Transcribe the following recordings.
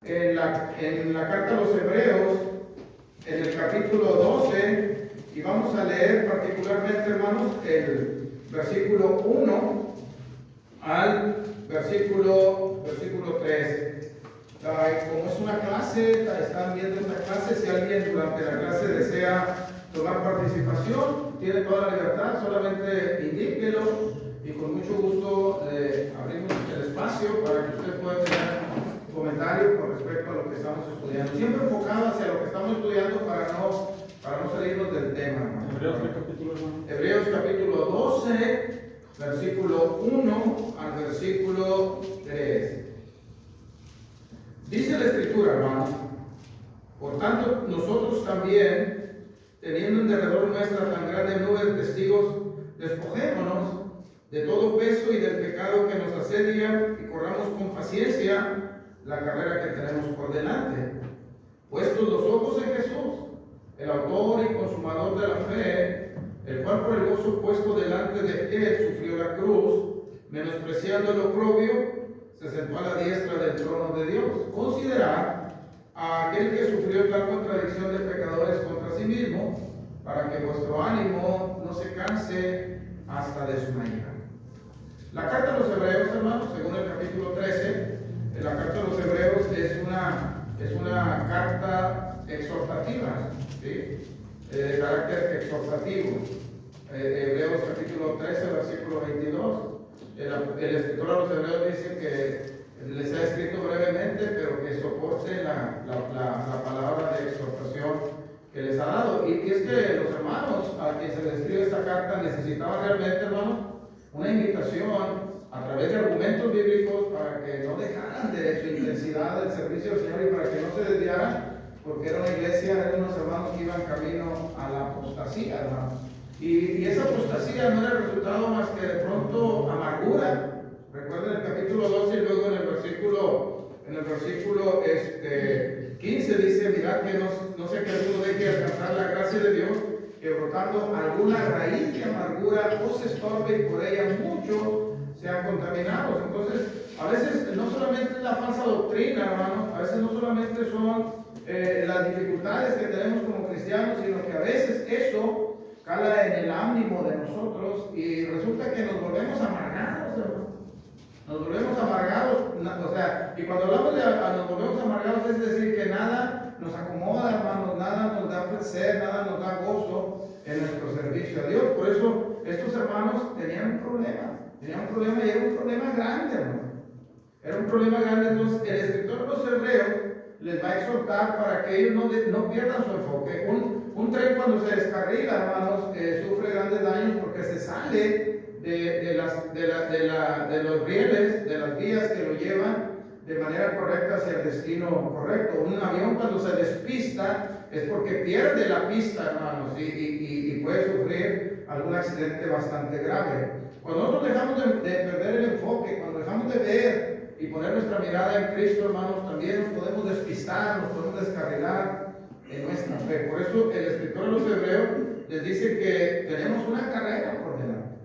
en la carta a los Hebreos, en el capítulo 12, y vamos a leer particularmente, hermanos, el versículo 1 al versículo 3. Como es una clase, están viendo esta clase, si alguien durante la clase desea tomar participación, tiene toda la libertad, solamente indíquelo y con mucho gusto abrimos el espacio para que usted pueda tener comentario con respecto a lo que estamos estudiando, siempre enfocado hacia lo que estamos estudiando para no salirnos del tema, hermano. Hebreos capítulo 12, versículo 1 al versículo 3. Dice la Escritura, hermano: por tanto, nosotros también, teniendo en derredor nuestra tan grande nube de testigos, despojémonos de todo peso y del pecado que nos asedia, y corramos con paciencia la carrera que tenemos por delante, puestos los ojos en Jesús, el autor y consumador de la fe, el cual por el gozo puesto delante de él sufrió la cruz, menospreciando el oprobio, se sentó a la diestra del trono de Dios. Considerad a aquel que sufrió tal contradicción de pecadores contra sí mismo, para que vuestro ánimo no se canse hasta desmayar. La carta a los Hebreos, hermanos, según el capítulo 13, la carta a los Hebreos es una carta exhortativa, ¿sí? De carácter exhortativo. Hebreos capítulo 13, versículo 22. El escritor a los Hebreos dice que les ha escrito brevemente, pero que soporte la palabra de exhortación que les ha dado. Y es que los hermanos a quien se les escribe esta carta necesitaban realmente, hermanos, una invitación a través de argumentos bíblicos para que no dejaran de su intensidad del servicio del Señor y para que no se desviaran, porque era una iglesia, eran unos hermanos que iban camino a la apostasía, hermanos. Y esa apostasía no era el resultado más que de pronto amargura. Recuerden el capítulo 12 y luego en el versículo 15 dice: mirad que no sé que alguno deje alcanzar la gracia de Dios, que brotando alguna raíz de amargura os estorbe y por ella muchos sean contaminados. Entonces, a veces no solamente es la falsa doctrina, hermanos, a veces no solamente son las dificultades que tenemos como cristianos, sino que a veces eso cala en el ánimo de nosotros y resulta que nos volvemos amargados, hermano. Nos volvemos amargados, o sea, y cuando hablamos de nos volvemos amargados es decir que nada nos acomoda, hermanos, nada nos da placer, nada nos da gozo en nuestro servicio a Dios. Por eso estos hermanos tenían un problema y era un problema grande, hermano. Era un problema grande. Entonces el escritor de los Hebreos les va a exhortar para que ellos no pierdan su enfoque. Un tren cuando se descarrila, hermanos, sufre grandes daños porque se sale de los rieles, de las vías que lo llevan de manera correcta hacia el destino correcto. Un avión cuando se despista es porque pierde la pista, hermanos, y puede sufrir algún accidente bastante grave. Cuando nosotros dejamos de perder el enfoque, cuando dejamos de ver y poner nuestra mirada en Cristo, hermanos, también nos podemos despistar, nos podemos descarrilar en nuestra fe. Por eso el escritor de los Hebreos les dice que tenemos una carrera por delante.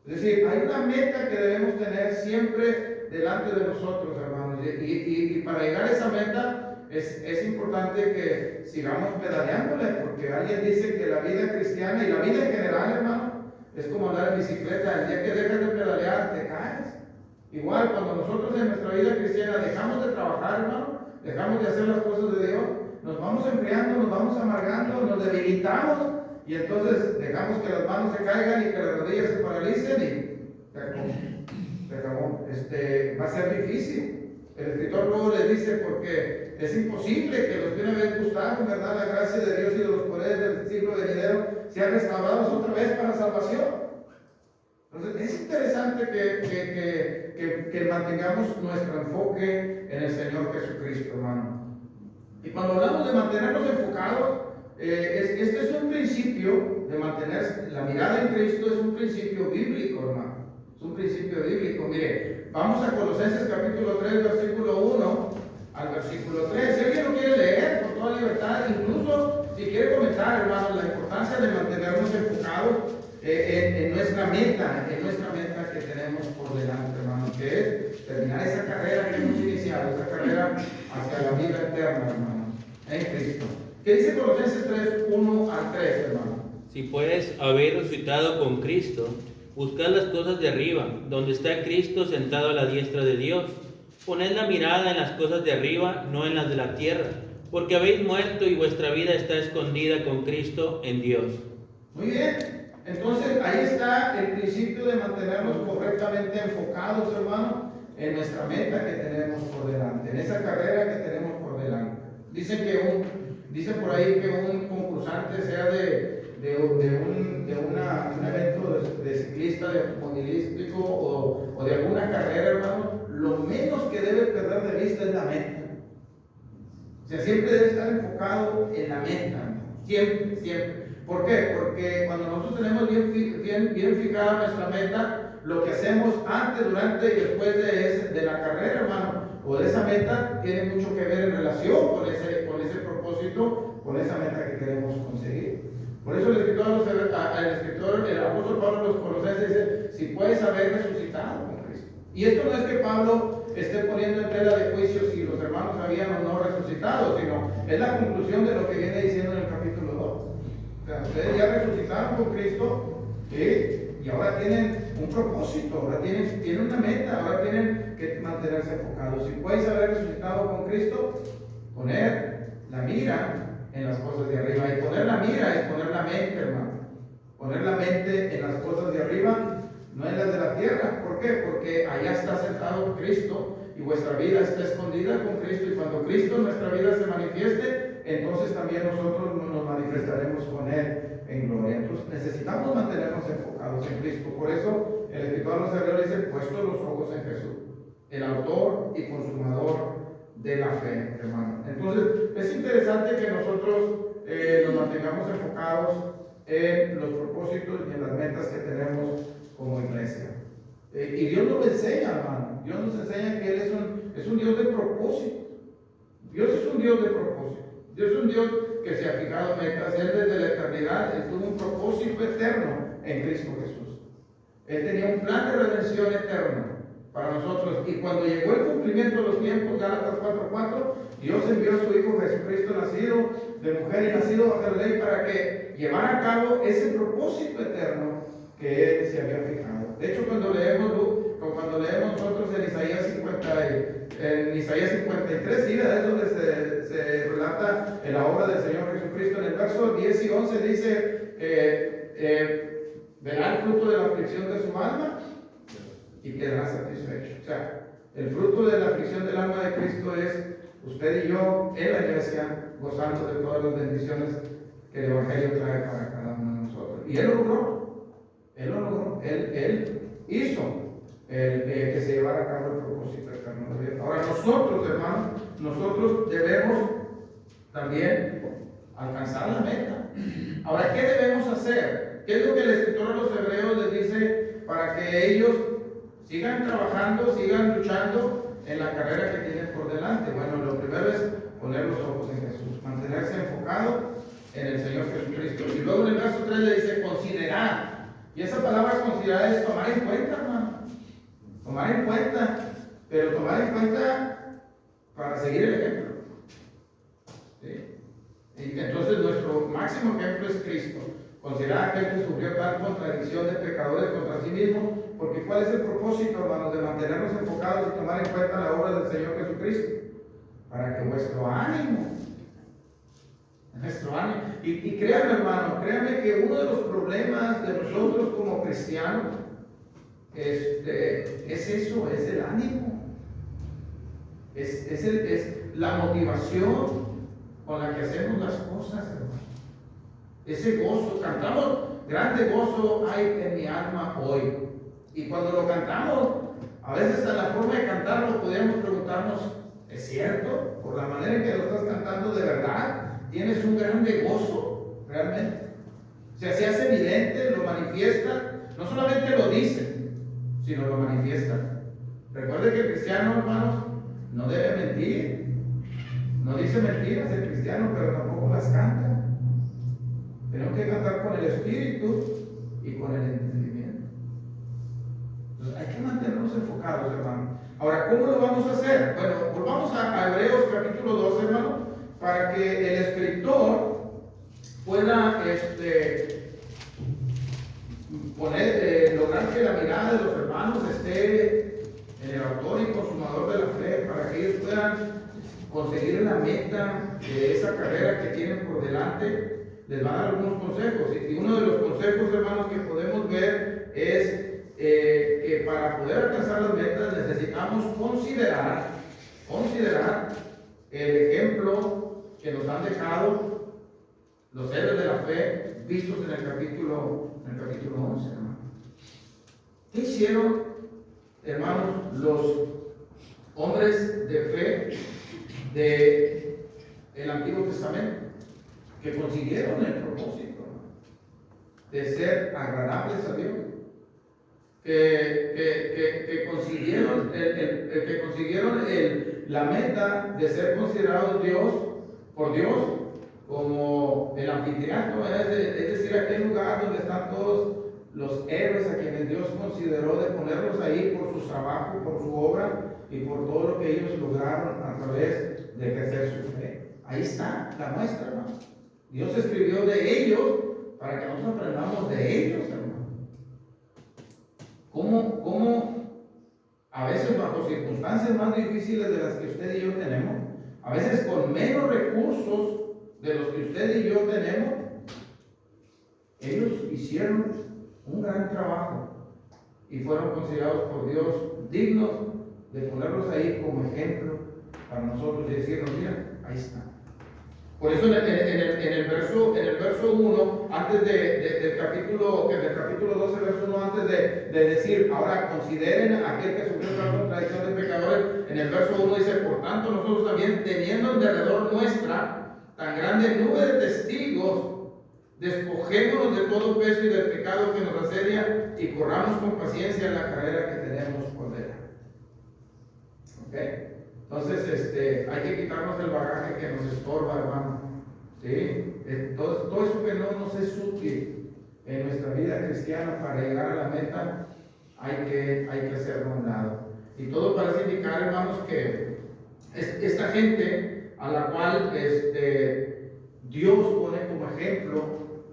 Es decir, hay una meta que debemos tener siempre delante de nosotros, hermanos. Y para llegar a esa meta es importante que sigamos pedaleándole, porque alguien dice que la vida cristiana y la vida en general, hermano, es como andar en bicicleta. El día que dejas de pedalear, te caes. Igual, cuando nosotros en nuestra vida cristiana dejamos de trabajar, hermano, dejamos de hacer las cosas de Dios, nos vamos enfriando, nos vamos amargando, nos debilitamos y entonces dejamos que las manos se caigan y que las rodillas se paralicen y se acabó. Va a ser difícil. El escritor luego les dice, porque es imposible que los que una vez gustaron, ¿verdad?, la gracia de Dios y de los poderes del siglo venidero sean restaurados otra vez para salvación. Entonces es interesante que mantengamos nuestro enfoque en el Señor Jesucristo, hermano. Y cuando hablamos de mantenernos enfocados, este es un principio de mantener la mirada en Cristo, es un principio bíblico, hermano. Es un principio bíblico. Mire, vamos a Colosenses capítulo 3, versículo 1 al versículo 3. Si alguien lo quiere leer con toda libertad, incluso si quiere comentar, hermano, la importancia de mantenernos enfocados, en nuestra meta que tenemos por delante, hermano, que es terminar esa carrera que hemos iniciado, esa carrera hacia la vida eterna, hermano, en Cristo. ¿Qué dice Colosenses 3, 1 al 3, hermano? Si pues habéis resucitado con Cristo, buscad las cosas de arriba, donde está Cristo sentado a la diestra de Dios. Poned la mirada en las cosas de arriba, no en las de la tierra, porque habéis muerto y vuestra vida está escondida con Cristo en Dios. Muy bien, entonces ahí está el principio de mantenernos correctamente enfocados, hermano, en nuestra meta que tenemos por delante, en esa carrera que tenemos por delante. Dice por ahí que un concursante sea de un evento de ciclista, de automovilístico o de alguna carrera, hermano, lo menos que debe perder de vista es la meta. O sea, siempre debe estar enfocado en la meta, siempre, siempre. ¿Por qué? Porque cuando nosotros tenemos bien fijada nuestra meta, lo que hacemos antes, durante y después de la carrera, hermano, o de esa meta, tiene mucho que ver en relación con ese propósito, con esa meta que queremos conseguir. Por eso el apóstol Pablo a los Colosenses dice, si puedes haber resucitado con Cristo. Y esto no es que Pablo esté poniendo en tela de juicio si los hermanos habían o no resucitado, sino es la conclusión de lo que viene diciendo en el capítulo 2. O sea, ustedes ya resucitaron con Cristo, y ahora tienen un propósito, ahora tienen una meta, ahora tienen que mantenerse enfocados. Si puedes haber resucitado con Cristo, poner la mira en las cosas de arriba. Y poner la mira es poner la mente, hermano. Poner la mente en las cosas de arriba, no en las de la tierra. ¿Por qué? Porque allá está sentado Cristo y vuestra vida está escondida con Cristo. Y cuando Cristo en nuestra vida se manifieste, entonces también nosotros nos manifestaremos con Él en gloria. Entonces necesitamos mantenernos enfocados en Cristo. Por eso el escritor a los Hebreos dice, puestos los ojos en Jesús, el autor y consumador de la fe, hermano. Entonces es interesante que nosotros nos mantengamos enfocados en los propósitos y en las metas que tenemos como iglesia. Y Dios nos enseña, hermano. Dios nos enseña que Él es un Dios de propósito. Dios es un Dios de propósito. Dios es un Dios que se ha fijado metas. Él desde la eternidad, Él tuvo un propósito eterno en Cristo Jesús. Él tenía un plan de redención eterno para nosotros. Y cuando llegó el cumplimiento de los tiempos, Gálatas 4:4, Dios envió a su Hijo Jesucristo, nacido de mujer y nacido bajo la ley, para que llevara a cabo ese propósito eterno que Él se había fijado. De hecho, cuando leemos nosotros en Isaías 53, sí, es donde se relata en la obra del Señor Jesucristo. En el verso 10 y 11 dice, verá el fruto de la aflicción de su alma y quedará satisfecho. O sea, el fruto de la aflicción del alma de Cristo es usted y yo en la iglesia gozando de todas las bendiciones que el Evangelio trae para cada uno de nosotros. Y Él lo logró. Él hizo que se llevara a cabo el propósito eterno de Dios. Ahora nosotros, hermanos, nosotros debemos también alcanzar la meta. Ahora, ¿qué debemos hacer? ¿Qué es lo que el escritor a los Hebreos les dice para que ellos sigan trabajando, sigan luchando en la carrera que tienen por delante? Bueno, lo primero es poner los ojos en Jesús, mantenerse enfocado en el Señor Jesucristo. Y luego en el verso 3 le dice considerar. Y esa palabra considerar es tomar en cuenta, hermano. Tomar en cuenta, pero tomar en cuenta para seguir el ejemplo. ¿Sí? Y entonces nuestro máximo ejemplo es Cristo. Considerar aquel que sufrió tal contradicción de pecadores contra sí mismo, porque ¿cuál es el propósito, hermanos? De mantenernos enfocados y tomar en cuenta la obra del Señor Jesucristo, para que vuestro ánimo, y créanme, hermano, créanme que uno de los problemas de nosotros como cristianos es eso, es el ánimo, es la motivación con la que hacemos las cosas, hermano. Ese gozo, cantamos, grande gozo hay en mi alma hoy. Y cuando lo cantamos, a veces en la forma de cantarlo podríamos preguntarnos, ¿es cierto? Por la manera en que lo estás cantando, ¿de verdad tienes un grande gozo realmente? O sea, se hace evidente, lo manifiesta, no solamente lo dice, sino lo manifiesta. Recuerde que el cristiano, hermanos, no debe mentir. No dice mentiras el cristiano, pero tampoco las canta. Tenemos que cantar con el Espíritu y y con el entendimiento. Entonces hay que mantenernos enfocados, hermano. Ahora, ¿cómo lo vamos a hacer? Bueno, volvamos a Hebreos capítulo 2, hermano, para que el escritor pueda lograr que la mirada de los hermanos esté en el autor y consumador de la fe, para que ellos puedan conseguir la meta de esa carrera que tienen por delante. Les va a dar algunos consejos, y uno de los consejos, hermanos, que podemos ver es que para poder alcanzar las metas necesitamos considerar el ejemplo que nos han dejado los héroes de la fe vistos en el capítulo 11, hermano. ¿Qué hicieron, hermanos, los hombres de fe del Antiguo Testamento? Que consiguieron el propósito, ¿no?, de ser agradables a Dios. Que consiguieron la meta de ser considerados por Dios como el anfitrión, es decir, aquel lugar donde están todos los héroes a quienes Dios consideró de ponerlos ahí por su trabajo, por su obra y por todo lo que ellos lograron a través de ejercer su fe. Ahí está la muestra, hermano. Dios escribió de ellos para que nosotros aprendamos de ellos, hermano. ¿Cómo a veces bajo circunstancias más difíciles de las que usted y yo tenemos, a veces con menos recursos de los que usted y yo tenemos, ellos hicieron un gran trabajo y fueron considerados por Dios dignos de ponerlos ahí como ejemplo para nosotros y decirnos, mira, ahí está. Por eso en el verso 1, antes del capítulo 12, verso 1, antes de decir, ahora consideren a aquel que sufrió la contradicción de pecadores, en el verso 1 dice, por tanto nosotros también, teniendo en derredor nuestra tan grande nube de testigos, despojémonos de todo peso y del pecado que nos asedia y corramos con paciencia la carrera que tenemos por delante. ¿Ok? Entonces, hay que quitarnos el bagaje que nos estorba, hermano. ¿Sí? Todo eso que no nos es útil en nuestra vida cristiana para llegar a la meta, hay que hacerlo a un lado. Y todo parece indicar, hermanos, que esta gente a la cual Dios pone como ejemplo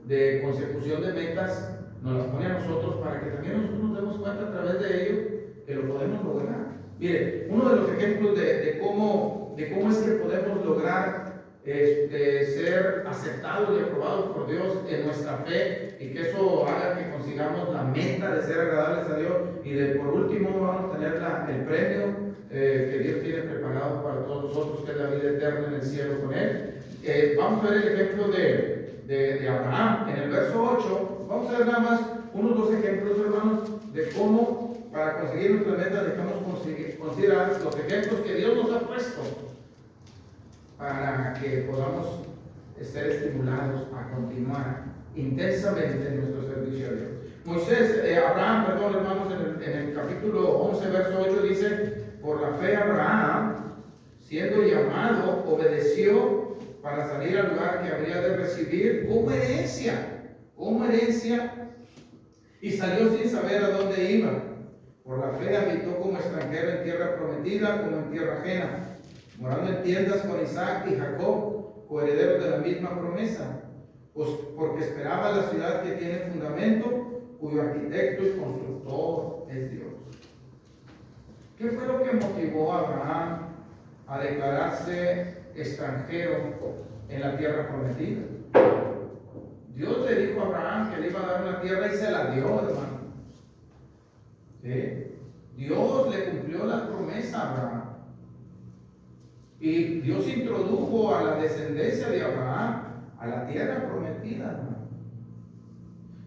de consecución de metas, nos las pone a nosotros para que también nosotros nos demos cuenta a través de ello que lo podemos lograr. Mire, uno de los ejemplos de cómo es que podemos lograr ser aceptados y aprobados por Dios en nuestra fe y que eso haga que consigamos la meta de ser agradables a Dios y por último vamos a tener el premio que Dios tiene preparado para todos nosotros, que es la vida eterna en el cielo con Él. Vamos a ver el ejemplo de Abraham en el verso 8. Vamos a ver nada más unos dos ejemplos, hermanos, de cómo para conseguir nuestra meta dejamos considerar los ejemplos que Dios nos ha puesto para que podamos ser estimulados a continuar intensamente en nuestro servicio a Dios. Abraham, hermanos, en el capítulo 11, verso 8 dice, por la fe Abraham, siendo llamado, obedeció para salir al lugar que habría de recibir como herencia, y salió sin saber a dónde iba. Por la fe habitó como extranjero en tierra prometida, como en tierra ajena, morando en tiendas con Isaac y Jacob, coherederos de la misma promesa, pues porque esperaba la ciudad que tiene fundamento, cuyo arquitecto y constructor es Dios. ¿Qué fue lo que motivó a Abraham a declararse extranjero en la tierra prometida? Dios le dijo a Abraham que le iba a dar una tierra y se la dio, hermano. ¿Sí? Dios le cumplió la promesa a Abraham. Y Dios introdujo a la descendencia de Abraham a la tierra prometida, hermano.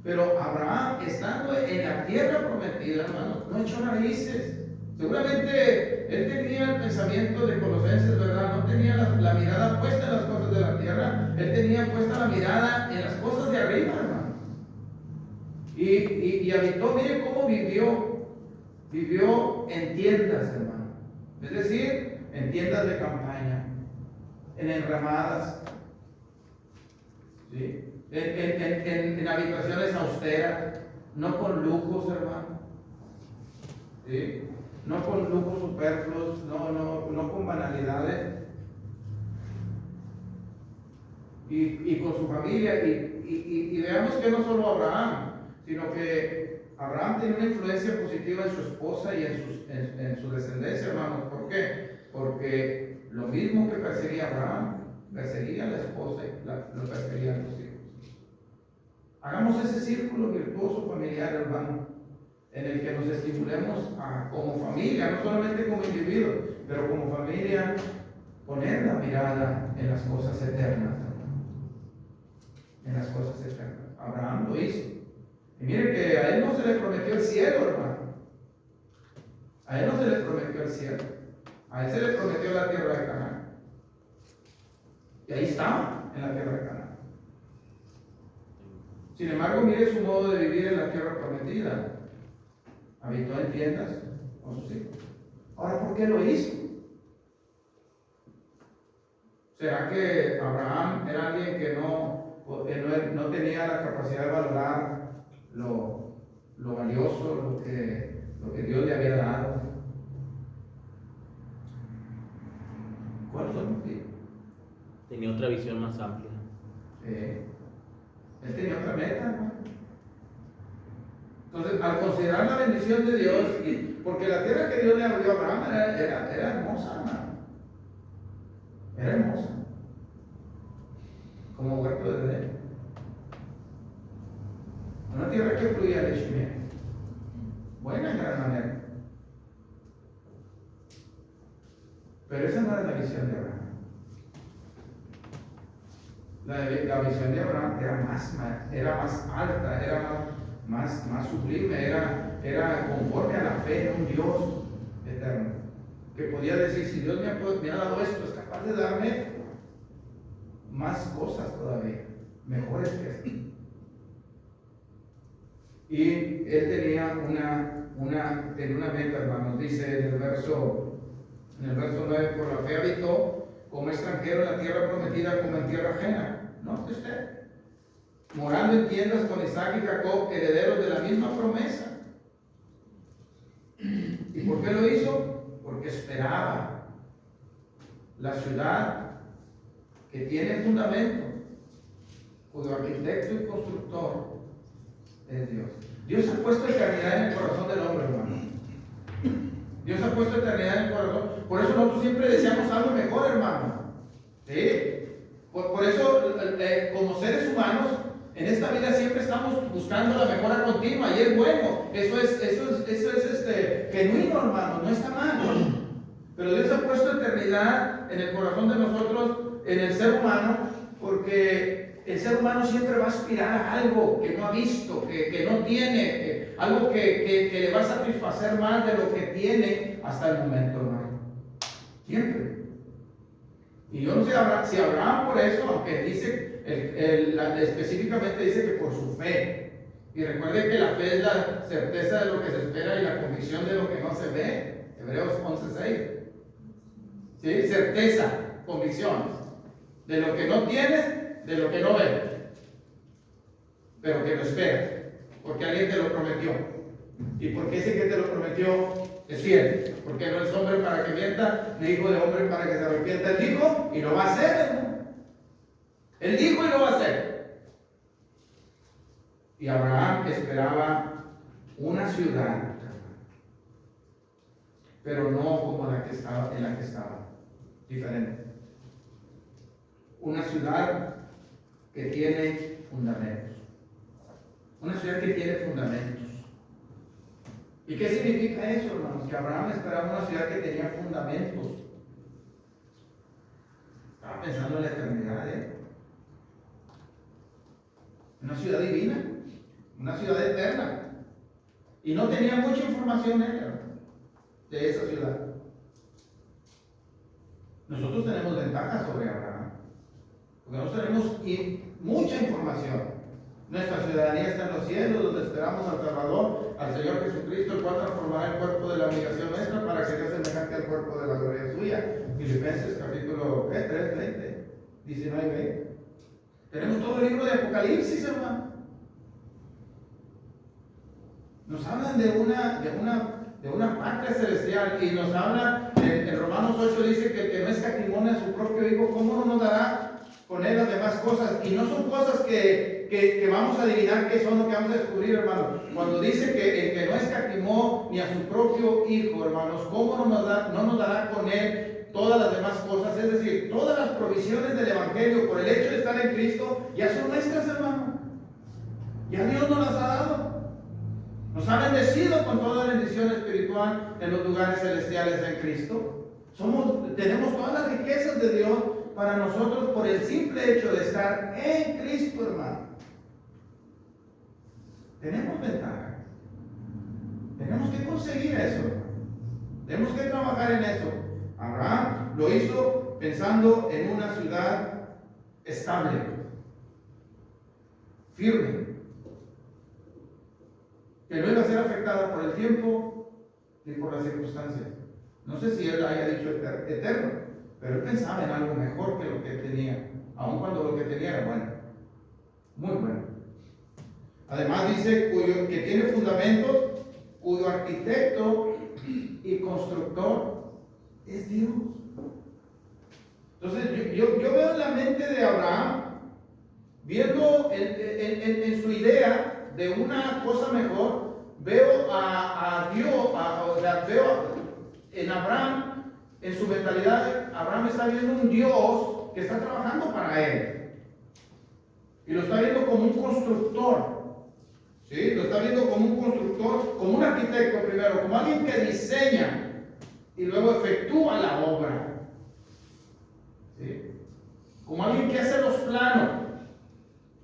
Pero Abraham, estando en la tierra prometida, hermano, no echó raíces. Seguramente él tenía el pensamiento de Colosenses, ¿verdad? No tenía la mirada puesta en las cosas de la tierra, él tenía puesta la mirada en las cosas de arriba, hermano. Y habitó, mire cómo vivió en tiendas, hermano. Es decir, en tiendas de campaña, en enramadas, ¿sí? en habitaciones austeras, no con lujos, hermano, ¿sí? No con lujos superfluos, no con banalidades, y con su familia, y veamos que no solo Abraham, sino que Abraham tiene una influencia positiva en su esposa y en su descendencia, hermanos. ¿Por qué? Porque lo mismo que perseguía Abraham, perseguía a la esposa y lo perseguía a los hijos. Hagamos ese círculo virtuoso familiar, hermano, en el que nos estimulemos como familia, no solamente como individuos, pero como familia, poner la mirada en las cosas eternas, hermano. En las cosas eternas. Abraham lo hizo. Y mire que a él no se le prometió el cielo, hermano. A él no se le prometió el cielo. A él se le prometió la tierra de Canaán. Y ahí estaba, en la tierra de Canaán. Sin embargo, mire su modo de vivir en la tierra prometida. Habitó en tiendas con sus hijos. Ahora, ¿por qué lo hizo? ¿Será que Abraham era alguien que no tenía la capacidad de valorar lo valioso, lo que Dios le había dado? ¿Cuál fue el motivo? Tenía otra visión más amplia. Él tenía otra meta, ¿no? Entonces, al considerar la bendición de Dios, porque la tierra que Dios le abrió a Abraham era hermosa, hermano. Era hermosa. Como huerto de Edén. Una tierra que fluía leche y miel. Buena en gran manera. Pero esa no era la visión de Abraham. La visión de Abraham era más alta, era más sublime, era conforme a la fe en un Dios eterno. Que podía decir, si Dios me ha dado esto, es capaz de darme más cosas todavía, mejores que esto. Y él tenía una meta, hermanos. Dice en el verso 9, por la fe habitó como extranjero en la tierra prometida, como en tierra ajena. Note usted, morando en tiendas con Isaac y Jacob, herederos de la misma promesa. ¿Y por qué lo hizo? Porque esperaba la ciudad que tiene fundamento, cuyo arquitecto y constructor es Dios. Dios ha puesto eternidad en el corazón del hombre, hermano. Dios ha puesto eternidad en el corazón. Por eso nosotros siempre deseamos algo mejor, hermano. ¿Sí? Por eso, como seres humanos, en esta vida siempre estamos buscando la mejora continua y es bueno. Eso es genuino, hermano, no está mal. Pero Dios ha puesto eternidad en el corazón de nosotros, en el ser humano, porque el ser humano siempre va a aspirar a algo que no ha visto, que no tiene, algo que le va a satisfacer más de lo que tiene hasta el momento, hermano. Siempre. Y yo no sé si Abraham por eso, aunque dice, específicamente dice que por su fe. Y recuerde que la fe es la certeza de lo que se espera y la convicción de lo que no se ve. Hebreos 11:6. ¿Sí? Certeza, convicción. De lo que no tienes, de lo que no ves. Pero que lo esperas. Porque alguien te lo prometió. Y porque ese que te lo prometió es fiel. Porque no es hombre para que mienta, ni hijo de hombre para que se arrepienta. Él dijo y lo va a hacer, ¿no? Él dijo y lo va a hacer. Y Abraham esperaba una ciudad, pero no como en la que estaba, diferente. Una ciudad que tiene fundamentos. Una ciudad que tiene fundamentos. ¿Y qué significa eso, hermanos? Que Abraham esperaba una ciudad que tenía fundamentos. Estaba pensando en la eternidad, Una ciudad divina, una ciudad eterna. Y no tenía mucha información de esa ciudad. Nosotros tenemos ventajas sobre Abraham, porque nosotros tenemos mucha información. Nuestra ciudadanía está en los cielos, donde esperamos al Salvador, al Señor Jesucristo, el cual transformará el cuerpo de la humillación nuestra para que sea semejante al cuerpo de la gloria suya. Filipenses capítulo 3, 20, 19, 20. Tenemos todo el libro de Apocalipsis, hermano. Nos hablan de una patria celestial, y nos habla, en Romanos 8 dice que el que no escatimó a su propio Hijo, ¿cómo no nos dará con él las demás cosas? Y no son cosas que vamos a adivinar qué son o que vamos a descubrir, hermanos. Cuando dice que el que no escatimó ni a su propio Hijo, hermanos, ¿cómo no nos dará con él todas las demás cosas? Es decir, todas las provisiones del Evangelio, por el hecho de estar en Cristo, ya son nuestras, hermanos. Ya Dios nos las ha dado. Nos ha bendecido con toda bendición espiritual en los lugares celestiales en Cristo. Tenemos todas las riquezas de Dios para nosotros por el simple hecho de estar en Cristo, hermano. Tenemos ventaja. Tenemos que conseguir eso. Tenemos que trabajar en eso. Abraham lo hizo pensando en una ciudad estable, firme, que no iba a ser afectada por el tiempo ni por las circunstancias. No sé si él haya dicho eterno, pero él pensaba en algo mejor que lo que tenía, aun cuando lo que tenía era bueno, muy bueno. Además dice que tiene fundamentos, cuyo arquitecto y constructor es Dios. Entonces yo veo en la mente de Abraham, viendo en su idea de una cosa mejor, veo a Dios, veo en Abraham, en su mentalidad, Abraham está viendo un Dios que está trabajando para él. Y lo está viendo como un constructor. ¿Sí? Lo está viendo como un constructor, como un arquitecto primero, como alguien que diseña y luego efectúa la obra. ¿Sí? Como alguien que hace los planos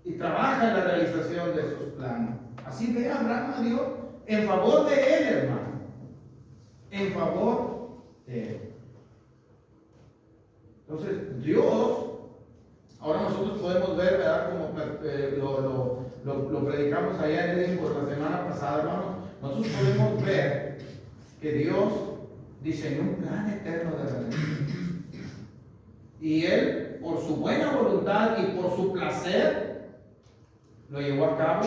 y trabaja en la realización de esos planos. Así ve Abraham a Dios en favor de él, hermano. En favor de él. Entonces, Dios, ahora nosotros podemos ver, ¿verdad? Como lo predicamos allá en Edimburgo la semana pasada, hermano. Nosotros podemos ver que Dios diseñó un plan eterno de redención. Y Él, por su buena voluntad y por su placer, lo llevó a cabo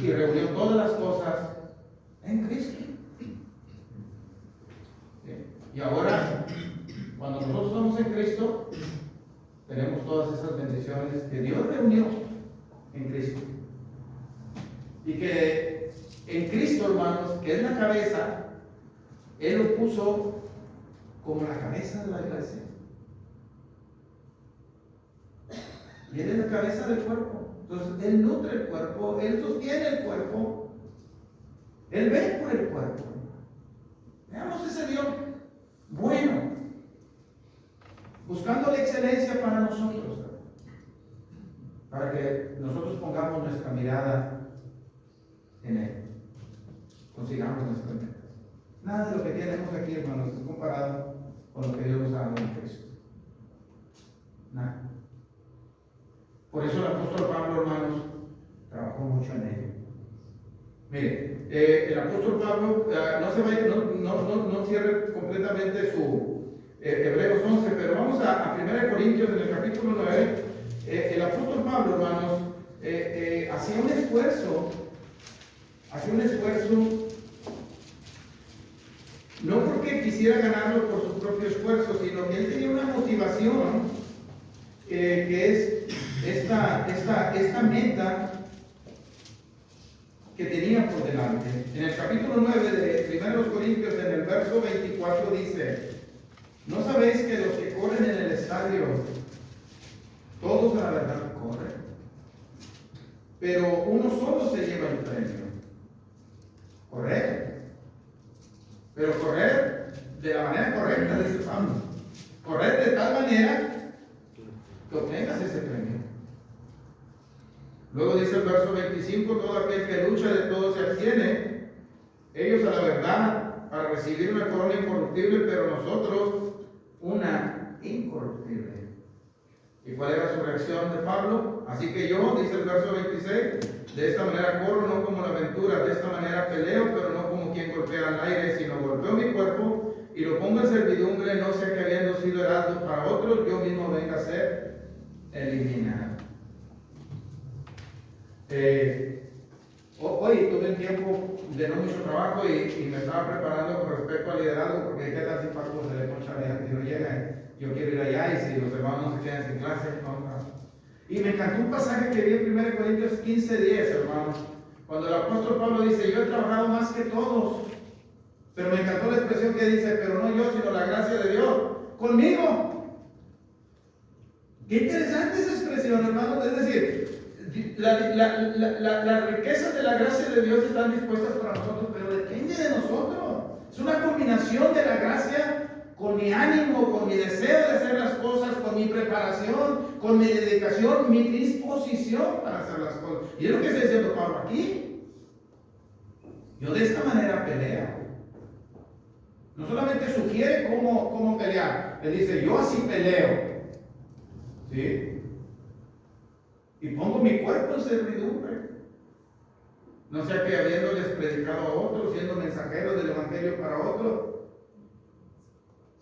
y reunió todas las cosas en Cristo. Y ahora, cuando nosotros estamos en Cristo, tenemos todas esas bendiciones que Dios reunió en Cristo. Y que en Cristo, hermanos, que es la cabeza, Él lo puso como la cabeza de la iglesia. Y Él es la cabeza del cuerpo. Entonces, Él nutre el cuerpo, Él sostiene el cuerpo, Él ve por el cuerpo. Veamos ese Dios bueno, buscando la excelencia para nosotros, para que nosotros pongamos nuestra mirada en Él, consigamos nuestras metas. Nada de lo que tenemos aquí, hermanos, es comparado con lo que Dios nos ha dado en Cristo. Nada. Por eso el apóstol Pablo, hermanos, trabajó mucho en ello. Mire, el apóstol Pablo no cierre completamente su Hebreos 11, pero vamos a 1 Corintios en el capítulo 9. El apóstol Pablo, hermanos, hacía un esfuerzo, no porque quisiera ganarlo por su propio esfuerzo, sino que él tenía una motivación que es esta meta que tenía por delante. En el capítulo 9 de 1 Corintios, en el verso 24 dice: ¿no sabéis que los que corren en el estadio, todos a la verdad corren, pero uno solo se lleva el premio? Correr, pero correr de la manera correcta, dice Pablo. Correr de tal manera que obtengas ese premio. Luego dice el verso 25: todo aquel que lucha de todo se abstiene, ellos a la verdad, para recibir una corona incorruptible, pero nosotros una incorruptible. ¿Y cuál era su reacción de Pablo? Así que yo, dice el verso 26, de esta manera corro, no como la aventura, de esta manera peleo, pero no como quien golpea al aire, sino golpeo mi cuerpo y lo pongo en servidumbre, no sea que habiendo sido heraldo para otros, yo mismo venga a ser eliminado. Hoy tuve un tiempo de no mucho trabajo y me estaba preparando con respecto al liderazgo, porque qué tal si Paco se le poncha a la gente y no llega, yo quiero ir allá, y si los hermanos no se quedan sin clase, no. Y me encantó un pasaje que vi en 1 Corintios 15:10, hermano, cuando el apóstol Pablo dice: yo he trabajado más que todos, pero me encantó la expresión que dice: pero no yo, sino la gracia de Dios conmigo. Qué interesante esa expresión, hermano. Es decir, las riquezas de la gracia de Dios están dispuestas para nosotros, pero depende de nosotros. Es una combinación de la gracia con mi ánimo, con mi deseo de hacer las cosas, con mi preparación, con mi dedicación, mi disposición para hacer las cosas. Y es lo que está diciendo Pablo aquí. Yo de esta manera peleo. No solamente sugiere cómo pelear, él dice: yo así peleo. ¿Sí? Y pongo mi cuerpo en servidumbre. No sea que habiéndoles predicado a otros, siendo mensajeros del evangelio para otros,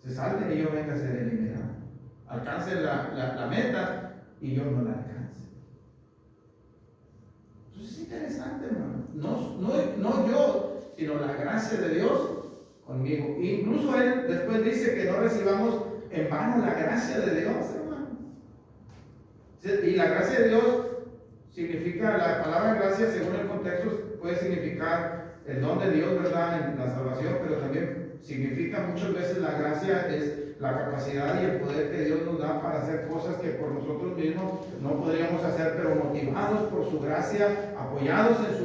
se salven y yo venga a ser eliminado. Alcancen la meta y yo no la alcance. Entonces es interesante, hermano. No yo, sino la gracia de Dios conmigo. Incluso él después dice que no recibamos en vano la gracia de Dios, hermano. Y la gracia de Dios significa, la palabra gracia según el contexto puede significar el don de Dios, ¿verdad?, en la salvación, pero también significa muchas veces la gracia es la capacidad y el poder que Dios nos da para hacer cosas que por nosotros mismos no podríamos hacer, pero motivados por su gracia, apoyados en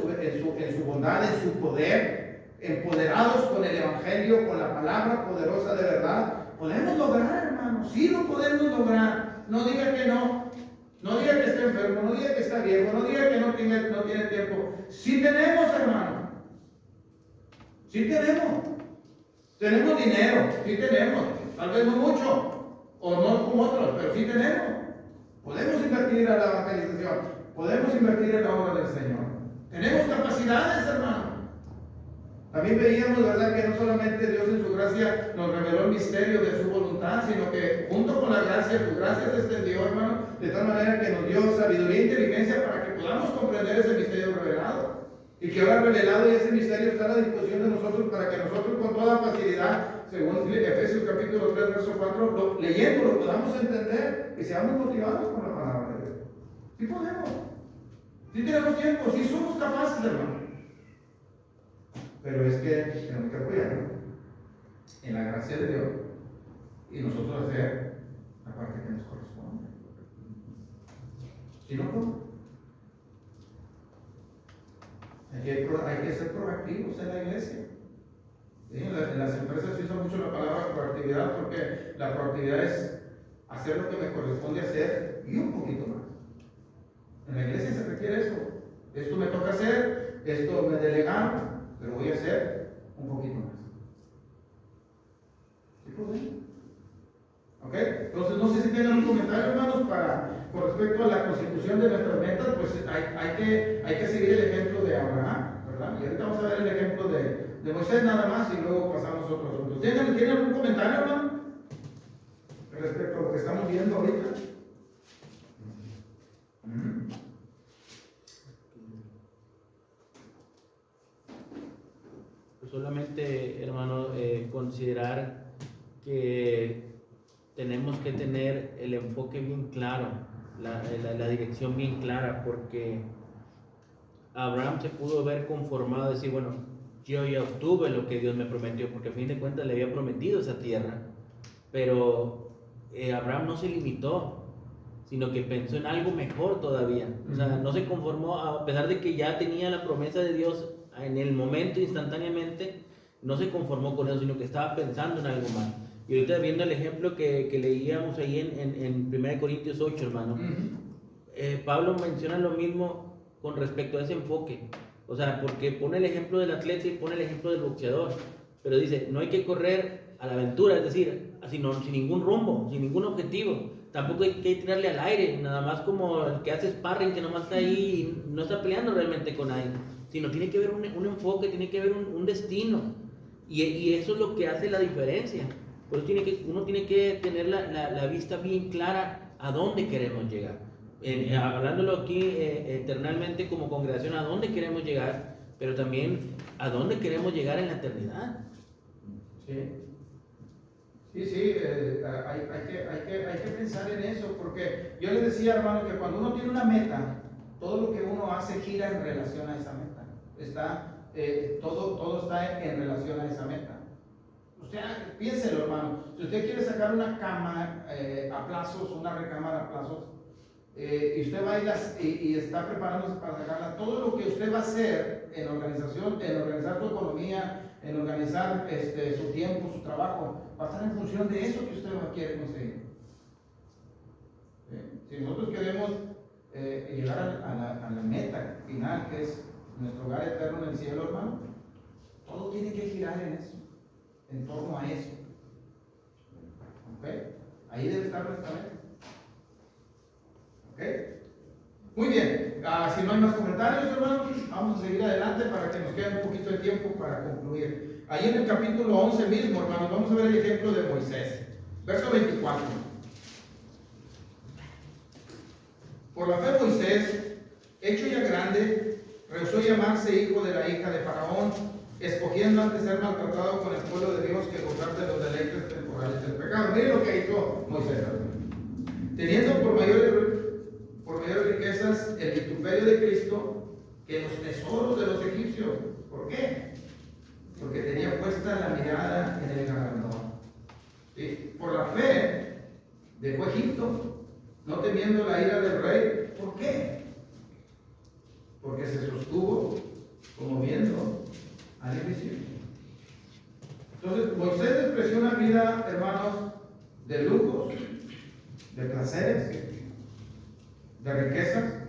su bondad, en su poder, empoderados con el evangelio, con la palabra poderosa de verdad, podemos lograr, hermano. Sí lo podemos lograr. No diga que no. No diga que está enfermo, no diga que está viejo, no diga que no tiene tiempo. Sí tenemos, hermano. Sí tenemos. Tenemos dinero, sí tenemos. Tal vez no mucho, o no como otros, pero sí tenemos. Podemos invertir a la evangelización, podemos invertir en la obra del Señor. Tenemos capacidades, hermano. También veíamos, ¿verdad?, que no solamente Dios en su gracia nos reveló el misterio de su voluntad, sino que junto con la gracia, su gracia se extendió, hermano, de tal manera que nos dio sabiduría e inteligencia para que podamos comprender ese misterio revelado. Y que ahora revelado y ese misterio está a la disposición de nosotros para que nosotros con toda facilidad, según Efesios capítulo 3, verso 4, leyéndolo podamos entender y seamos motivados por la palabra de Dios. Sí podemos. Sí tenemos tiempo, sí somos capaces, hermano. Pero es que tenemos que apoyarnos en la gracia de Dios y nosotros hacer la parte que nos corresponde. Si no, ¿cómo? Hay que ser proactivos en la iglesia. ¿Sí? En las empresas se usa mucho la palabra proactividad, porque la proactividad es hacer lo que me corresponde hacer y un poquito más. En la iglesia se requiere eso. Esto me toca hacer, esto me delegaron, pero voy a hacer un poquito más. ¿Sí podemos? ¿Ok? Entonces, no sé si tienen un comentario, hermanos, con respecto a la constitución de nuestras metas. Pues hay que seguir el ejemplo de Abraham, ¿verdad? Y ahorita vamos a ver el ejemplo de Moisés nada más y luego pasamos a otro asunto. ¿Tienen algún comentario, hermano, respecto a lo que estamos viendo ahorita? Solamente, hermano, considerar que tenemos que tener el enfoque bien claro, la dirección bien clara, porque Abraham se pudo ver conformado, decir, bueno, yo ya obtuve lo que Dios me prometió, porque a fin de cuentas le había prometido esa tierra, pero Abraham no se limitó, sino que pensó en algo mejor todavía. O sea, no se conformó, a pesar de que ya tenía la promesa de Dios en el momento, instantáneamente, no se conformó con eso, sino que estaba pensando en algo más. Y ahorita viendo el ejemplo que leíamos ahí en 1 Corintios 8, hermano, Pablo menciona lo mismo con respecto a ese enfoque. O sea, porque pone el ejemplo del atleta y pone el ejemplo del boxeador, pero dice, no hay que correr a la aventura, es decir, sin ningún rumbo, sin ningún objetivo. Tampoco hay que tirarle al aire, nada más como el que hace sparring, que nomás está ahí y no está peleando realmente con nadie, sino tiene que haber un enfoque, tiene que haber un destino, y eso es lo que hace la diferencia. Por eso uno tiene que tener la vista bien clara a dónde queremos llegar. hablándolo aquí eternalmente como congregación, a dónde queremos llegar, pero también a dónde queremos llegar en la eternidad. Sí. Sí, hay que pensar en eso, porque yo les decía, hermano, que cuando uno tiene una meta, todo lo que uno hace gira en relación a esa meta. Todo está en relación a esa meta. Usted piénselo, hermano. Si usted quiere sacar una cama a plazos, una recámara a plazos, y usted va y está preparándose para sacarla, todo lo que usted va a hacer en organización, en organizar su economía, en organizar su tiempo, su trabajo, va a estar en función de eso que usted quiere conseguir. Si nosotros queremos llegar a la meta final, que es nuestro hogar eterno en el cielo, hermano, todo tiene que girar en eso, en torno a eso. ¿Ok? Ahí debe estar nuestra meta. ¿Ok? Muy bien. Si no hay más comentarios, hermanos, vamos a seguir adelante para que nos quede un poquito de tiempo para concluir. Ahí en el capítulo 11 mismo, hermanos, vamos a ver el ejemplo de Moisés. Verso 24. Por la fe Moisés, hecho ya grande, rehusó llamarse hijo de la hija de Faraón, escogiendo antes ser maltratado con el pueblo de Dios que gozar de los deleites temporales del pecado. Miren lo que hizo Moisés. Teniendo por mayores riquezas el vituperio de Cristo que los tesoros de los egipcios. ¿Por qué? Porque tenía puesta la mirada en el galardón. ¿Sí? Por la fe dejó Egipto, no temiendo la ira del rey. ¿Por qué? Porque se sostuvo como viendo al invisible. Entonces, Moisés despreció una vida, hermanos, de lujos, de placeres, de riquezas.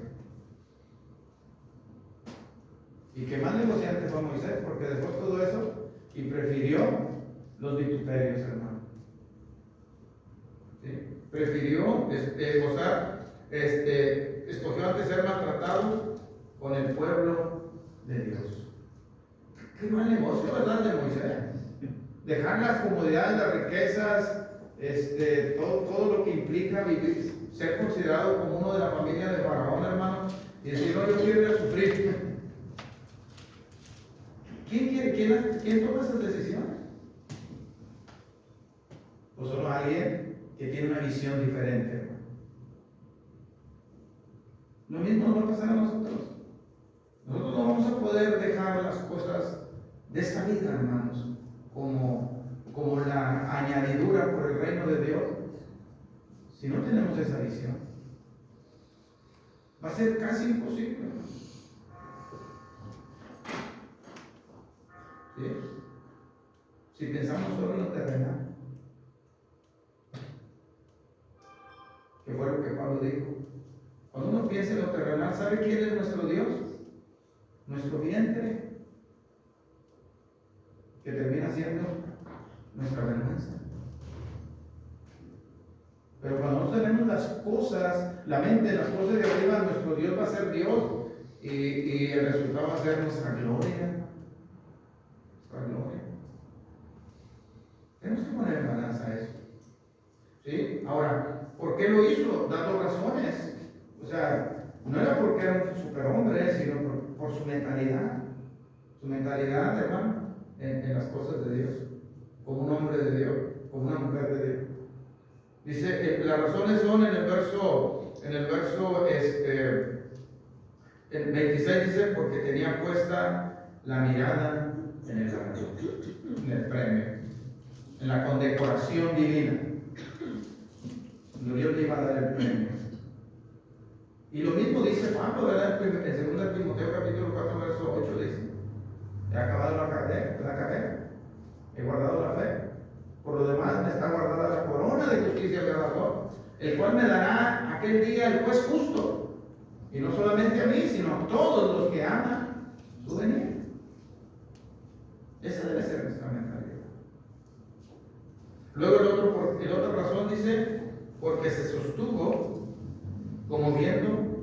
Y que más negociante fue Moisés, porque dejó todo eso y prefirió los vituperios, hermano. ¿Sí? Prefirió gozar, escogió antes ser maltratado con el pueblo de Dios. Qué mal negocio, ¿verdad? De Moisés. Dejar las comodidades, las riquezas, todo lo que implica vivir, ser considerado como uno de la familia de Faraón, hermano, y decir, no, yo quiero ir a sufrir. ¿Quién toma esas decisiones? Pues solo alguien que tiene una visión diferente, hermano. Lo mismo nos va a pasar a nosotros. Nosotros no vamos a poder dejar las cosas de esta vida, hermanos, como la añadidura por el reino de Dios, si no tenemos esa visión. Va a ser casi imposible. ¿Sí? Si pensamos solo en lo terrenal, que fue lo que Pablo dijo. Cuando uno piensa en lo terrenal, ¿sabe quién es nuestro Dios? Nuestro vientre, que termina siendo nuestra vergüenza. Pero cuando no tenemos las cosas, la mente, las cosas de arriba, nuestro Dios va a ser Dios y el resultado va a ser nuestra gloria. Nuestra gloria. Tenemos que poner en balanza eso. ¿Sí? Ahora, ¿por qué lo hizo? Dando razones. O sea, no era porque era un superhombre, sino por su mentalidad. Su mentalidad, hermano, en las cosas de Dios. Como un hombre de Dios, como una mujer de Dios. Dice, las razones son en el verso el 26 dice, porque tenía puesta la mirada en el galardón, en el premio, en la condecoración divina. Cuando Dios le iba a dar el premio. Y lo mismo dice Pablo, ¿verdad? En 2 Timoteo capítulo 4, verso 8 dice, he acabado la carrera, he guardado la fe. Por lo demás me está guardada la corona de justicia y galardón, el cual me dará aquel día el juez justo. Y no solamente a mí, sino a todos los que aman su venida. Esa debe ser nuestra mentalidad. Luego el otra razón dice, porque se sostuvo como viendo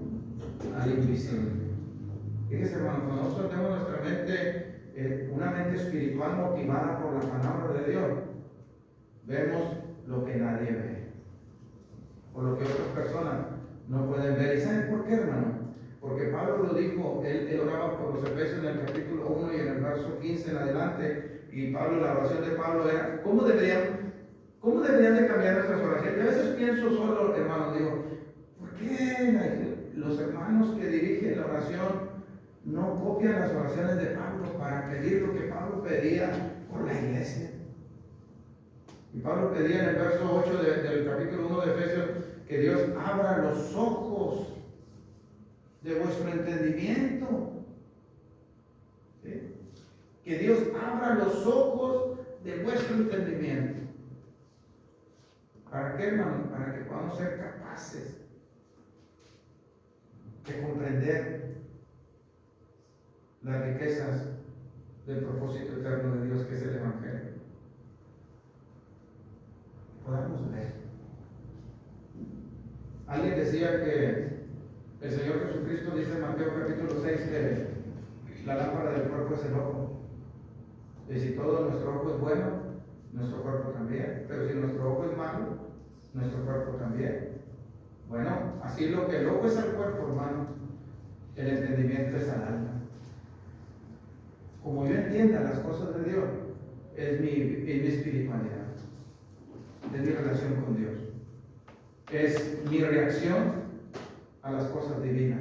al invisible. Fíjese, hermano, cuando nosotros tenemos nuestra mente, una mente espiritual motivada por la palabra de Dios, vemos lo que nadie ve, o lo que otras personas no pueden ver. ¿Y saben por qué, hermano? Porque Pablo lo dijo, él oraba por los Efesios en el capítulo 1 y en el verso 15 en adelante, y Pablo, la oración de Pablo era, ¿cómo deberían de cambiar nuestras oraciones? Y a veces pienso solo, hermano, digo, ¿por qué los hermanos que dirigen la oración no copian las oraciones de Pablo para pedir lo que Pablo pedía por la iglesia? Y Pablo pedía en el verso 8 del capítulo 1 de Efesios que Dios abra los ojos de vuestro entendimiento. ¿Sí? Que Dios abra los ojos de vuestro entendimiento. ¿Para qué, hermano? Para que podamos ser capaces de comprender las riquezas del propósito eterno de Dios, que es el Evangelio. Podamos ver. Alguien decía que el Señor Jesucristo dice en Mateo capítulo 6 que la lámpara del cuerpo es el ojo. Y si todo nuestro ojo es bueno, nuestro cuerpo también. Pero si nuestro ojo es malo, nuestro cuerpo también. Bueno, así lo que el ojo es al cuerpo, hermano, el entendimiento es al alma. Como yo entienda las cosas de Dios, es mi espiritualidad, es mi relación con Dios, es mi reacción a las cosas divinas,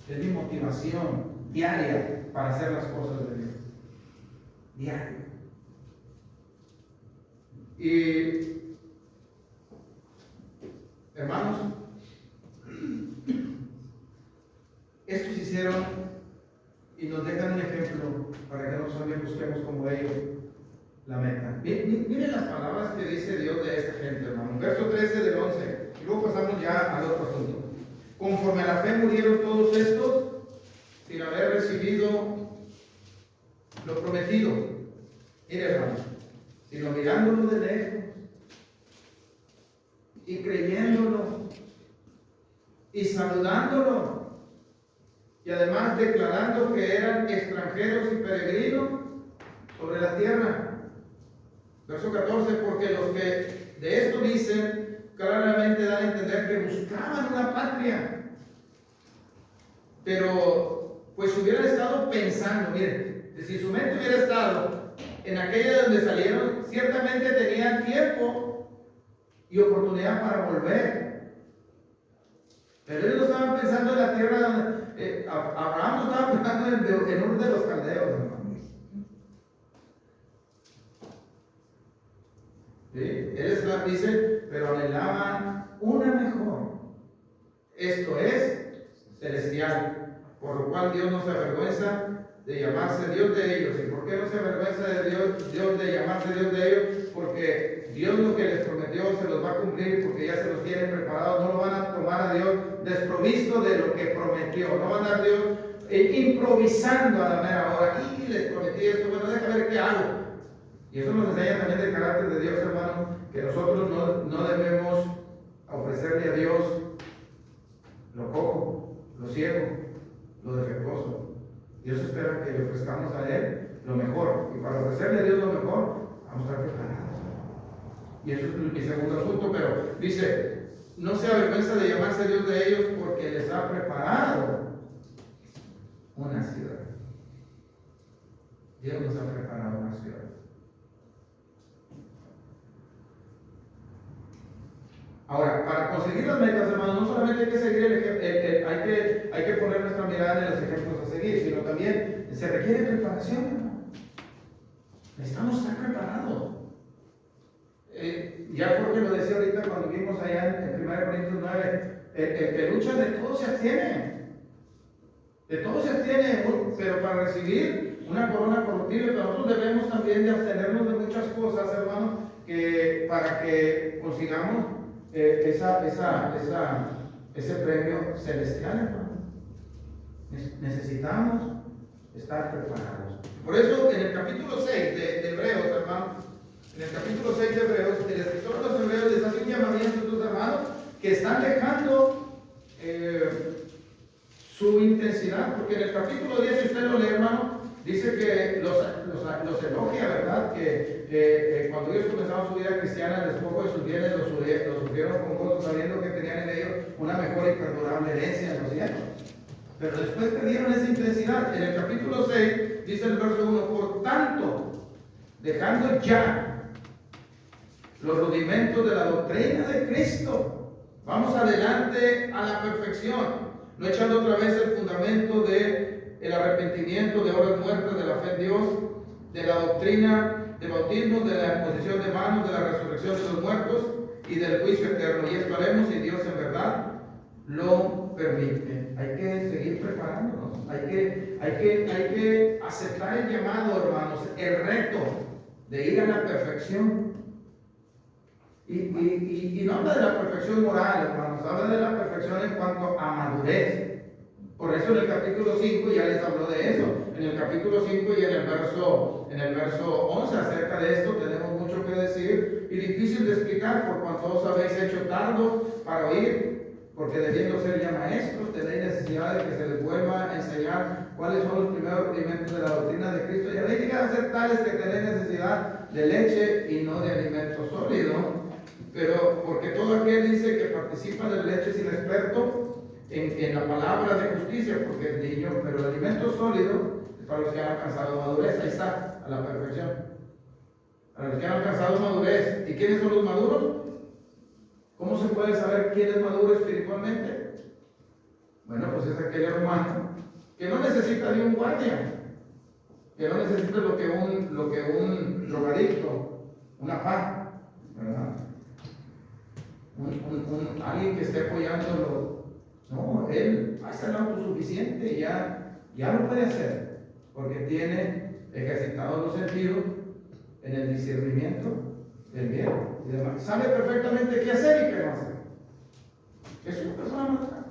es mi motivación diaria para hacer las cosas de Dios, diario. Y hermanos, estos hicieron y nos dejan un ejemplo para que nosotros busquemos como ellos la meta. Miren las palabras que dice Dios de esta gente, hermano. Verso 13 del 11. Y luego pasamos ya al otro asunto. Conforme a la fe murieron todos estos sin haber recibido lo prometido. Miren, hermano, sino mirándolo de lejos y creyéndolo y saludándolo, y además declarando que eran extranjeros y peregrinos sobre la tierra. Verso 14, porque los que de esto dicen claramente dan a entender que buscaban una patria. Pero pues hubieran estado pensando, miren, si su mente hubiera estado en aquella donde salieron, ciertamente tenían tiempo y oportunidad para volver. Pero ellos no estaban pensando en la tierra donde Abraham no estaba pensando en uno de los caldeos, hermanos. ¿Sí? Él dice, pero anhelaban una mejor, esto es celestial, por lo cual Dios no se avergüenza de llamarse Dios de ellos. ¿Y por qué no se avergüenza de Dios de llamarse Dios de ellos? Porque Dios lo que les prometió se los va a cumplir, porque ya se los tiene preparados. No lo van a tomar a Dios desprovisto de lo que prometió. No van a dar Dios improvisando a la mera hora. Y les prometí esto, bueno, déjame ver qué hago. Y eso nos enseña también el carácter de Dios, hermano, que nosotros no debemos ofrecerle a Dios lo cojo, lo ciego, lo defectuoso. Dios espera que le ofrezcamos a Él lo mejor. Y para ofrecerle a Dios lo mejor, vamos a estar preparados. Y eso es mi segundo asunto, pero dice, no se avergüenza de llamarse Dios de ellos porque les ha preparado una ciudad. Dios nos ha preparado una ciudad. Ahora, para conseguir las metas, hermanos, no solamente hay que seguir hay que poner nuestra mirada en los ejemplos a seguir, sino también se requiere preparación, hermano. Necesitamos estar preparados. Ya porque lo decía ahorita cuando vimos allá en 1 Corintios 9, el que lucha de todo se abstiene. De todo se abstiene, pero para recibir una corona corruptible, pero nosotros debemos también de abstenernos de muchas cosas, hermanos, para que consigamos ese premio celestial, hermano. Necesitamos estar preparados. Por eso, en el capítulo 6 de Hebreos, hermano, en el capítulo 6 de Hebreos, el escritor de los Hebreos les hace un llamamiento a sus hermanos que están dejando su intensidad, porque en el capítulo 10, si usted lo lee, hermano, dice que los elogia, ¿verdad? Que cuando ellos comenzaron su vida cristiana, el despojo de sus bienes los sufrieron con gozo, sabiendo que tenían en ellos una mejor y perdurable herencia en los cielos. Pero después perdieron esa intensidad. En el capítulo 6 dice el verso 1, por tanto, dejando ya los rudimentos de la doctrina de Cristo, vamos adelante a la perfección, no echando otra vez el fundamento de el arrepentimiento de obras muertas, de la fe en Dios, de la doctrina de bautismo, de la imposición de manos, de la resurrección de los muertos y del juicio eterno. Y esto haremos si Dios en verdad lo permite. Hay que seguir preparándonos, hay que aceptar el llamado, hermanos, el reto de ir a la perfección. Y no habla de la perfección moral, hermanos, habla de la perfección en cuanto a madurez. Por eso en el capítulo 5 ya les habló de eso. En el capítulo 5 y en el verso 11 acerca de esto tenemos mucho que decir y difícil de explicar, por cuanto os habéis hecho tardos para oír, porque debiendo ser ya maestros tenéis necesidad de que se les vuelva a enseñar cuáles son los primeros rudimentos de la doctrina de Cristo. Y habéis llegado a ser tales que tenéis necesidad de leche y no de alimento sólido. Pero porque todo aquel dice que participa de leche es inexperto en la palabra de justicia, porque es niño, pero el alimento sólido es para los que han alcanzado madurez. Ahí está, a la perfección. Para los que han alcanzado madurez. ¿Y quiénes son los maduros? ¿Cómo se puede saber quién es maduro espiritualmente? Bueno, pues es aquel hermano que no necesita de un guardia, que no necesita lo que un drogadicto, una paz, ¿verdad? Alguien que esté apoyándolo. No, él es el autosuficiente y ya lo puede hacer, porque tiene ejercitados los sentidos en el discernimiento del bien y demás. Sabe perfectamente qué hacer y qué no hacer. Es una persona madura.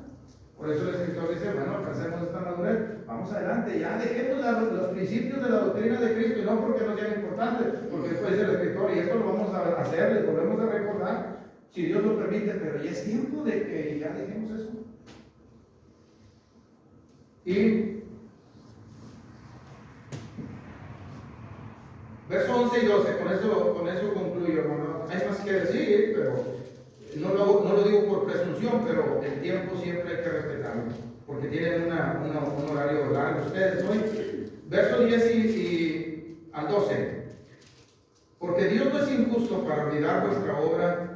Por eso el escritor dice, bueno, alcancemos esta madurez, vamos adelante, ya dejemos los principios de la doctrina de Cristo, y no porque no sean importantes, porque después dice el escritor, y esto lo vamos a hacer, les volvemos a recordar, si Dios lo permite, pero ya es tiempo de que ya dejemos eso. Y verso 11 y 12, con eso concluyo, hermano. Hay más que decir, pero no lo digo por presunción, pero el tiempo siempre hay que respetarlo, porque tienen un horario largo ustedes hoy. Verso 10 y al 12. Porque Dios no es injusto para olvidar vuestra obra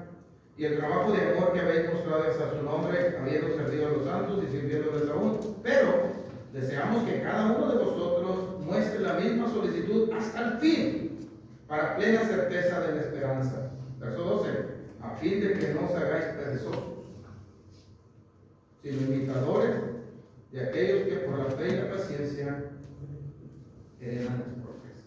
y el trabajo de amor que habéis mostrado hacia su nombre, habiendo servido a los santos y sirviéndoles aún. Pero deseamos que cada uno de vosotros muestre la misma solicitud hasta el fin, para plena certeza de la esperanza. Verso 12. A fin de que no os hagáis perezosos, sino imitadores de aquellos que por la fe y la paciencia heredan las promesas.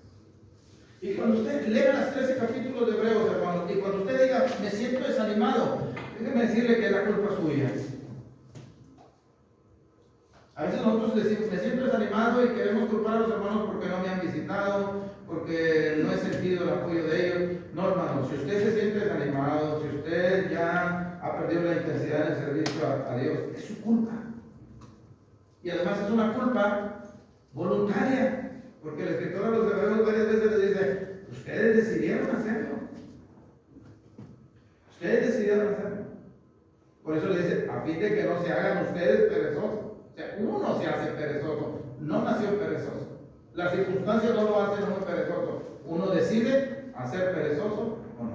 Y cuando usted lea los 13 capítulos de Hebreos, hermanos, y cuando usted diga, me siento desanimado, déjeme decirle que es la culpa suya. A veces nosotros decimos, me siento desanimado y queremos culpar a los hermanos porque no me han visitado, porque no he sentido el apoyo de ellos. No, hermanos, si usted se siente desanimado, si usted ya ha perdido la intensidad en el servicio a Dios, es su culpa. Y además es una culpa voluntaria, porque el escritor a los Hebreos varias veces les dice, ustedes decidieron hacerlo. Ustedes decidieron hacerlo. Por eso le dice, a fin de que no se hagan ustedes perezosos. O sea, uno se hace perezoso, no nació perezoso. Las circunstancias no lo hacen uno perezoso. Uno decide hacer perezoso o no.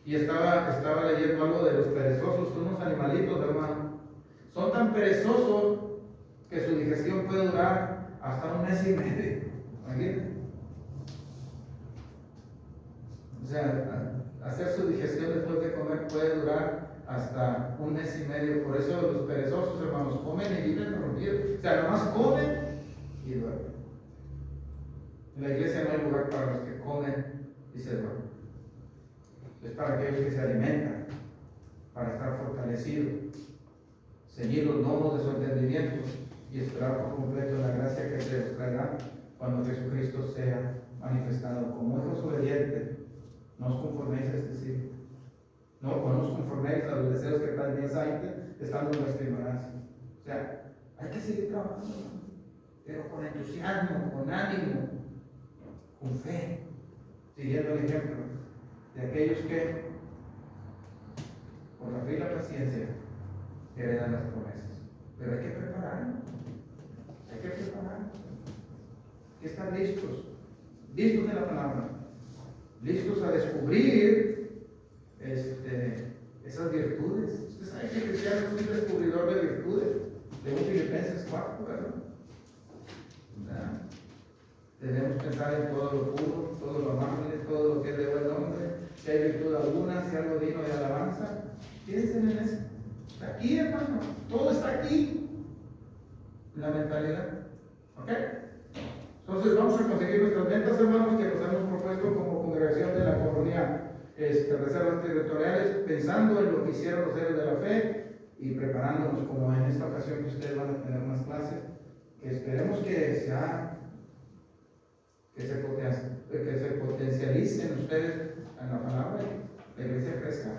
Y estaba leyendo algo de los perezosos, unos animalitos, hermano. Son tan perezosos que su digestión puede durar hasta un mes y medio. Imagínense. O sea, hacer su digestión después de comer puede durar hasta un mes y medio. Por eso los perezosos, hermanos, comen y viven dormidos. O sea, nomás comen y duermen. En la iglesia no hay lugar para los que comen y se duermen. Es para aquellos que se alimentan, para estar fortalecidos, ceñir los lomos de su entendimiento y esperar por completo la gracia que se les traerá cuando Jesucristo sea manifestado. Como hijos obedientes, no os conforméis a este siglo. No os conforméis a los deseos que también estando en nuestra ignorancia. O sea, hay que seguir trabajando, pero con entusiasmo, con ánimo, con fe, siguiendo el ejemplo de aquellos que con la fe y la paciencia, heredan las promesas. Pero hay que prepararnos. Hay que prepararnos. Hay que estar listos. Listos de la palabra. Listos a descubrir esas virtudes. Usted sabe que el cristiano es un descubridor de virtudes. De Filipenses 4, ¿verdad? Debemos pensar en todo lo puro, todo lo amable, todo lo que es de buen nombre. Si hay virtud alguna, si algo digno de alabanza, piensen en eso. Está aquí, hermano. Todo está aquí. La mentalidad. ¿Ok? Entonces vamos a conseguir nuestras metas, hermanos, que nos hemos propuesto como congregación de la colonia Reservas Territoriales, pensando en lo que hicieron los héroes de la fe y preparándonos, como en esta ocasión que ustedes van a tener más clases, que esperemos que se potencialicen ustedes en la palabra y la iglesia crezca.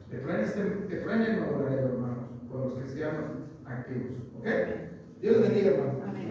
Que truene el nuevo horario, hermanos, con los cristianos activos. ¿Ok? Dios les bendiga, hermanos. Amén.